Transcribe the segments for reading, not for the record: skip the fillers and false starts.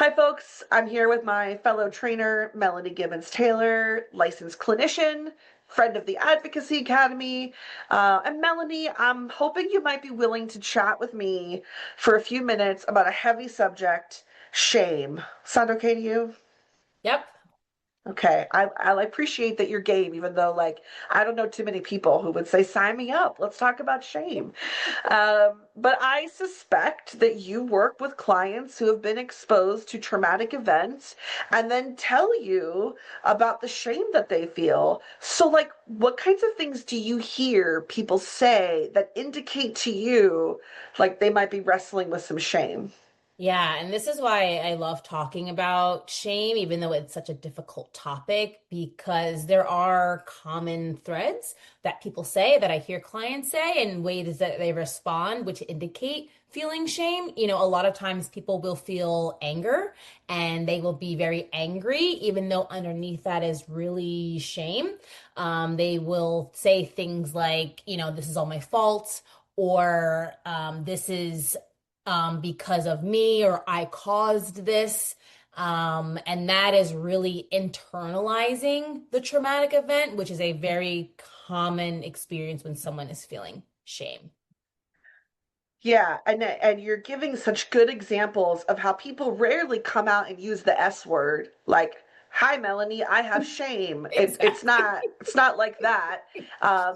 Hi, folks. I'm here with my fellow trainer, Melanie Gibbons-Taylor, licensed clinician, friend of the Advocacy Academy. And Melanie, I'm hoping you might be willing to chat with me for a few minutes about a heavy subject, shame. Sound okay to you? Yep. Okay, I appreciate that you're game, even though I don't know too many people who would say, "Sign me up. Let's talk about shame." But I suspect that you work with clients who have been exposed to traumatic events and then tell you about the shame that they feel. So, what kinds of things do you hear people say that indicate to you like they might be wrestling with some shame? Yeah, and this is why I love talking about shame, even though it's such a difficult topic, because there are common threads that people say, that I hear clients say, and ways that they respond, which indicate feeling shame. A lot of times people will feel anger and they will be very angry, even though underneath that is really shame. They will say things like, this is all my fault, or this is because of me, or I caused this. And that is really internalizing the traumatic event, which is a very common experience when someone is feeling shame. Yeah, and you're giving such good examples of how people rarely come out and use the S word. Like, "Hi, Melanie, I have shame." It's Exactly. not like that.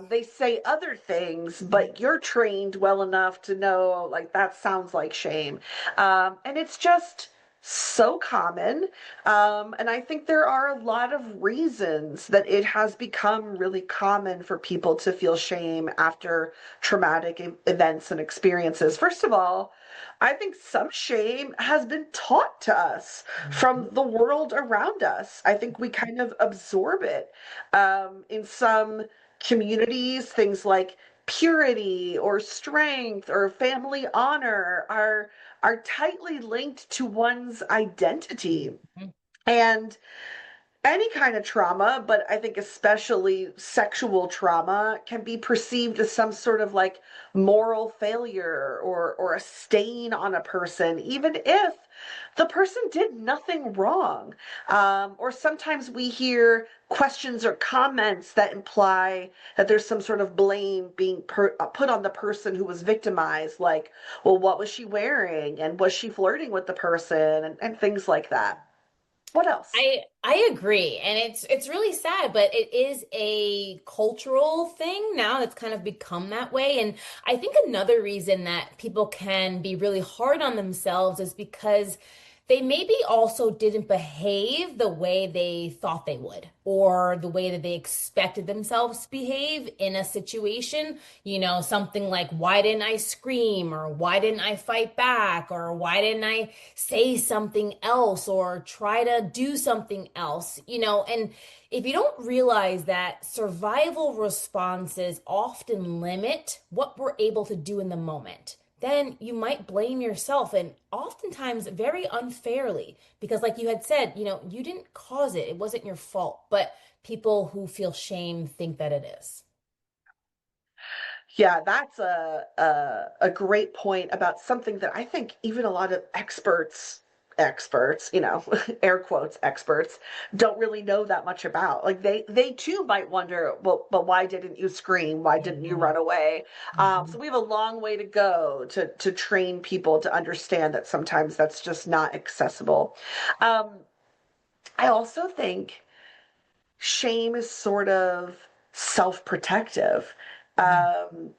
They say other things, but you're trained well enough to know like that sounds like shame, and it's just so common. And I think there are a lot of reasons that it has become really common for people to feel shame after traumatic events and experiences. First of all, I think some shame has been taught to us from the world around us. I think we kind of absorb it. In some communities, things like purity or strength or family honor are tightly linked to one's identity. And any kind of trauma, but I think especially sexual trauma, can be perceived as some sort of moral failure or a stain on a person, even if the person did nothing wrong. Or sometimes we hear questions or comments that imply that there's some sort of blame being put on the person who was victimized, like, well, what was she wearing? And was she flirting with the person? And things like that. What else? I agree, and it's really sad, but it is a cultural thing now that's kind of become that way. And I think another reason that people can be really hard on themselves is because they maybe also didn't behave the way they thought they would, or the way that they expected themselves to behave in a situation. Something like, why didn't I scream? Or why didn't I fight back? Or why didn't I say something else or try to do something else? And if you don't realize that survival responses often limit what we're able to do in the moment, then you might blame yourself, and oftentimes very unfairly, because like you had said, you didn't cause it. It wasn't your fault. But people who feel shame think that it is. Yeah, that's a great point about something that I think even a lot of experts, air quotes experts, don't really know that much about. Like they too might wonder, well, but why didn't you scream? Why didn't you Mhm. run away? So Mhm. we have a long way to go to train people to understand that sometimes that's just not accessible. Um, I also think shame is sort of self-protective. Um,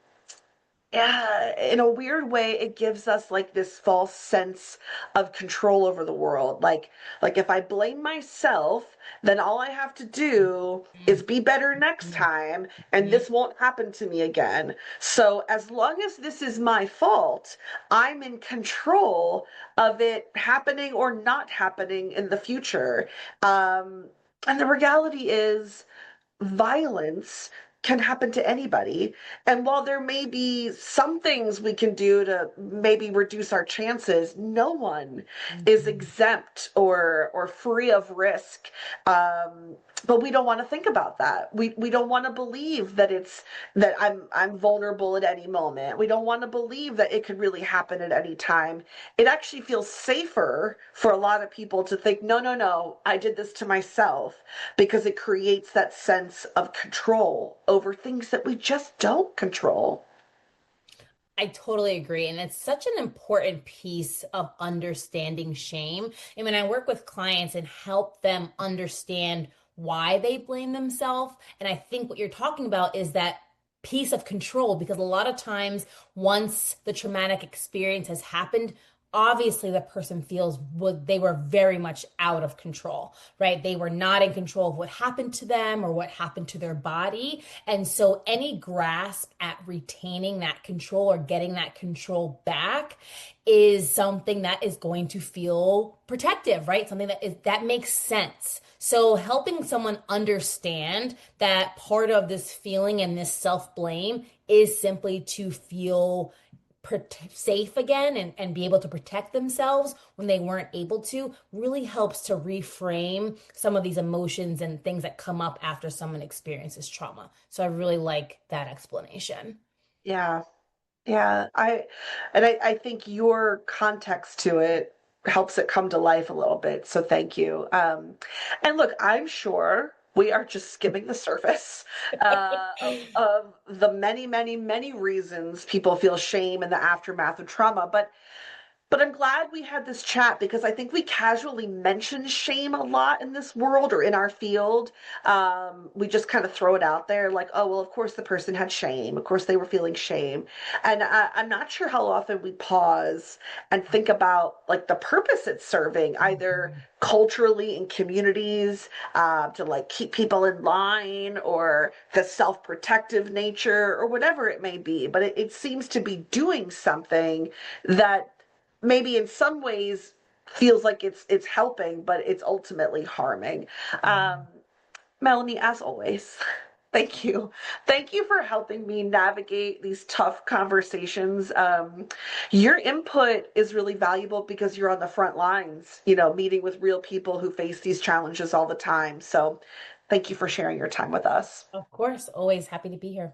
yeah, in a weird way, it gives us like this false sense of control over the world. Like if I blame myself, then all I have to do is be better next Mhm. time, and Mhm. this won't happen to me again. So as long as this is my fault, I'm in control of it happening or not happening in the future. And the reality is, violence can happen to anybody. And while there may be some things we can do to maybe reduce our chances, no one is Mhm. exempt or free of risk. But we don't want to think about that. We don't want to believe that I'm vulnerable at any moment. We don't want to believe that it could really happen at any time. It actually feels safer for a lot of people to think, no, no, no, I did this to myself, because it creates that sense of control over things that we just don't control. I totally agree. And it's such an important piece of understanding shame. And when I work with clients and help them understand why they blame themselves, and I think what you're talking about is that piece of control, because a lot of times, once the traumatic experience has happened, obviously the person feels what they were very much out of control, right? They were not in control of what happened to them or what happened to their body. And so any grasp at retaining that control or getting that control back is something that is going to feel protective, right? Something that makes sense. So helping someone understand that part of this feeling and this self-blame is simply to feel safe again and be able to protect themselves when they weren't able to really helps to reframe some of these emotions and things that come up after someone experiences trauma. So I really like that explanation. Yeah. Yeah, I think your context to it helps it come to life a little bit. So thank you. And look, I'm sure we are just skimming the surface of the many, many, many reasons people feel shame in the aftermath of trauma. But I'm glad we had this chat, because I think we casually mention shame a lot in this world or in our field. We just kind of throw it out there like, oh, well, of course the person had shame. Of course they were feeling shame. And I'm not sure how often we pause and think about like the purpose it's serving, either Mhm. culturally in communities, to like keep people in line, or the self-protective nature, or whatever it may be. But it seems to be doing something that maybe in some ways feels like it's helping, but it's ultimately harming. Um, Melanie, as always, thank you. Thank you for helping me navigate these tough conversations. Your input is really valuable because you're on the front lines, meeting with real people who face these challenges all the time. So thank you for sharing your time with us. Of course, always happy to be here.